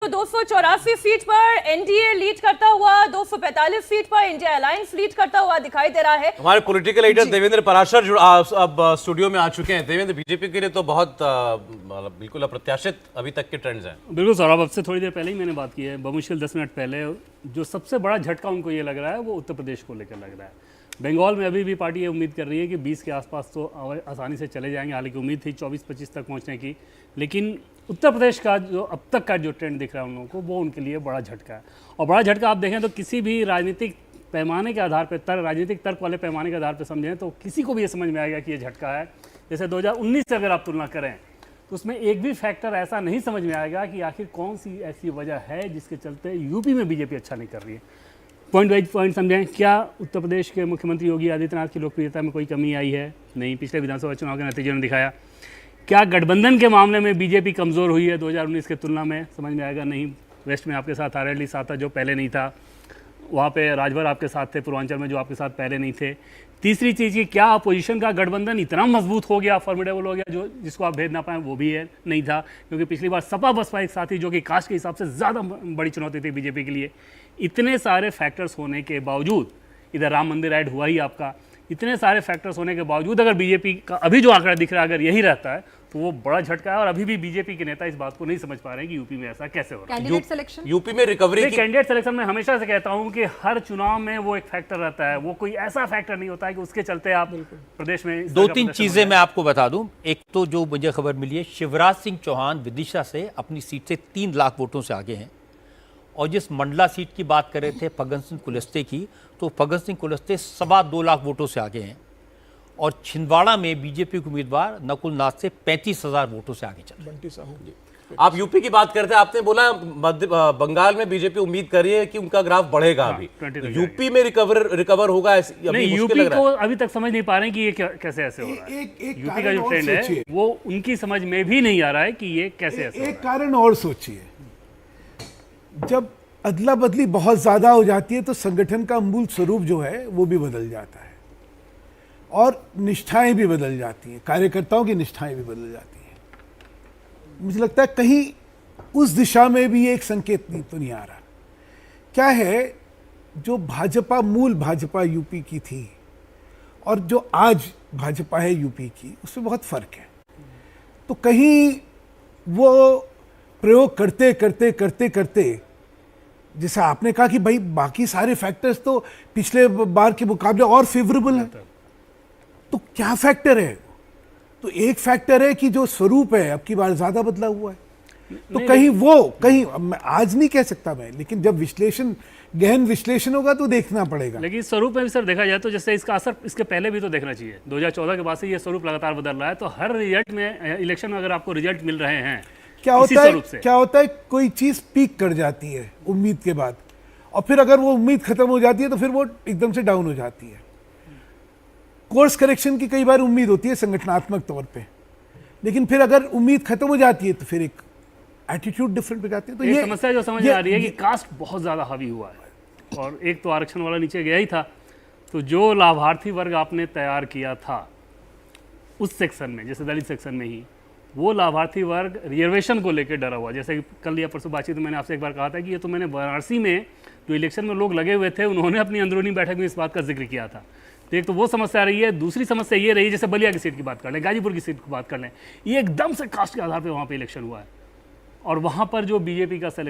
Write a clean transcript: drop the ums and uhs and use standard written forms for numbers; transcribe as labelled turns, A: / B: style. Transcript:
A: तो 284 सीट पर NDA lead करता हुआ, 245 सीट पर इंडिया अलायंस लीड करता हुआ दिखाई दे रहा है।
B: हमारे पॉलिटिकल लीडर देवेंद्र पराशर अब स्टूडियो में आ चुके हैं। देवेंद्र, बीजेपी के लिए तो बहुत बिल्कुल अप्रत्याशित अभी तक के ट्रेंड्स हैं।
C: बिल्कुल सौरभ, अब से थोड़ी देर पहले ही मैंने बात की है, बमुश्किल 10 मिनट पहले। जो सबसे बड़ा झटका उनको ये लग रहा है वो उत्तर प्रदेश को लेकर लग रहा है। बंगाल में अभी भी पार्टी ये उम्मीद कर रही है कि 20 के आसपास तो आसानी से चले जाएंगे, हालांकि उम्मीद थी 24-25 तक पहुंचने की। लेकिन उत्तर प्रदेश का जो अब तक का जो ट्रेंड दिख रहा है उन लोगों को, वो उनके लिए बड़ा झटका है। और बड़ा झटका आप देखें तो किसी भी राजनीतिक पैमाने के आधार पर, राजनीतिक तर्क वाले पैमाने के आधार पर समझें तो किसी को भी ये समझ में आएगा कि ये झटका है। जैसे 2019 से अगर आप तुलना करें तो उसमें एक भी फैक्टर ऐसा नहीं समझ में आएगा कि आखिर कौन सी ऐसी वजह है जिसके चलते यूपी में बीजेपी अच्छा नहीं कर रही है। पॉइंट वाइज पॉइंट समझें, क्या उत्तर प्रदेश के मुख्यमंत्री योगी आदित्यनाथ की लोकप्रियता में कोई कमी आई है? नहीं, पिछले विधानसभा चुनाव के नतीजों ने दिखाया। क्या गठबंधन के मामले में बीजेपी कमज़ोर हुई है 2019 के तुलना में? समझ में आएगा नहीं। वेस्ट में आपके साथ आरएलडी साथ था जो पहले नहीं था, वहाँ पे राजभर आपके साथ थे, पूर्वांचल में जो आपके साथ पहले नहीं थे। तीसरी चीज़ की, क्या अपोजिशन का गठबंधन इतना मजबूत हो गया, फॉर्मिडेबल हो गया, जो जिसको आप भेद ना पाएँ? वो भी है, नहीं था, क्योंकि पिछली बार सपा बसपा एक साथ ही, जो कि कास्ट के हिसाब से ज़्यादा बड़ी चुनौती थी बीजेपी के लिए। इतने सारे फैक्टर्स होने के बावजूद, इधर राम मंदिर ऐड हुआ ही आपका, इतने सारे फैक्टर्स होने के बावजूद अगर बीजेपी का अभी जो आंकड़ा दिख रहा है अगर यही रहता है तो वो बड़ा झटका है। और अभी भी बीजेपी के नेता इस बात को नहीं समझ पा रहे हैं कि यूपी में ऐसा कैसे हो रहा है।
A: कैंडिडेट सिलेक्शन,
B: यूपी में रिकवरी की
C: कैंडिडेट सिलेक्शन में हमेशा से कहता हूं कि हर चुनाव में वो एक फैक्टर रहता है, वो कोई ऐसा फैक्टर नहीं होता है कि उसके चलते आप प्रदेश में
D: दो तीन चीजें मैं आपको बता दूं। एक तो जो मुझे खबर मिली है, शिवराज सिंह चौहान विदिशा से अपनी सीट से 3 लाख वोटों से आगे हैं। और जिस मंडला सीट की बात कर रहे थे फग्गन सिंह कुलस्ते की, तो फग्गन सिंह कुलस्ते 2.25 लाख वोटों से आगे हैं। और छिंदवाड़ा में बीजेपी के उम्मीदवार नकुल नाथ से 35,000 वोटों से आगे चल रहे हैं।
B: आप यूपी की बात करते हैं, आपने बोला बंगाल में बीजेपी उम्मीद कर रही है कि उनका ग्राफ बढ़ेगा। अभी यूपी में रिकवर होगा?
C: नहीं, यूपी को अभी तक समझ नहीं पा रहे हैं कि ये कैसे ऐसे हो रहा है। यूपी का जो ट्रेंड है वो उनकी समझ में भी नहीं आ रहा है कि ये कैसे ऐसे हो रहा है।
E: एक कारण और सोचिए, जब अदला बदली बहुत ज्यादा हो जाती है तो संगठन का मूल स्वरूप जो है वो भी बदल जाता है और निष्ठाएं भी बदल जाती हैं, कार्यकर्ताओं की निष्ठाएं भी बदल जाती हैं। मुझे लगता है कहीं उस दिशा में भी एक संकेत तो नहीं आ रहा। क्या है, जो भाजपा, मूल भाजपा यूपी की थी और जो आज भाजपा है यूपी की, उसमें बहुत फर्क है। तो कहीं वो प्रयोग करते करते करते करते, जैसा आपने कहा कि भाई बाकी सारे फैक्टर्स तो पिछले बार के मुकाबले और फेवरेबल है, तो क्या फैक्टर है? तो एक फैक्टर है कि जो स्वरूप है अब की बार ज्यादा बदला हुआ है। तो कहीं आज नहीं कह सकता मैं, लेकिन जब विश्लेषण, गहन विश्लेषण होगा तो देखना पड़ेगा।
C: लेकिन स्वरूप में भी सर देखा जाए तो जैसे इसका असर इसके पहले भी तो देखना चाहिए। 2014 के बाद से ये स्वरूप लगातार बदल रहा है। तो हर रिजल्ट में, इलेक्शन में अगर आपको रिजल्ट मिल रहे हैं, क्या
E: होता है कोई चीज पीक कर जाती है उम्मीद के बाद, और फिर अगर वो उम्मीद खत्म हो जाती है तो फिर वो एकदम से डाउन हो जाती है। कोर्स करेक्शन की कई बार उम्मीद होती है संगठनात्मक तौर पे, लेकिन फिर अगर उम्मीद खत्म हो जाती है तो फिर एक एटीट्यूड डिफरेंट हो जाती है। तो ये
C: समस्या जो समझ आ रही है कि कास्ट बहुत ज्यादा हावी हुआ है और एक तो आरक्षण वाला नीचे गया ही था। तो जो लाभार्थी वर्ग आपने तैयार किया था उस सेक्शन में, जैसे दलित सेक्शन में ही, वो लाभार्थी वर्ग रिजर्वेशन को लेकर डरा हुआ। जैसे कि कल या परसों बातचीत में मैंने आपसे एक बार कहा था कि ये तो मैंने वाराणसी में जो इलेक्शन में लोग लगे हुए थे उन्होंने अपनी अंदरूनी बैठक में इस बात का जिक्र किया था। तो एक तो वो समस्या रही है। दूसरी समस्या ये रही, जैसे बलिया की सीट की बात कर लें, गाजीपुर की सीट की बात कर लें, ये एकदम से कास्ट के आधार पर वहाँ पर इलेक्शन हुआ है और वहाँ पर जो बीजेपी का सिलेक्शन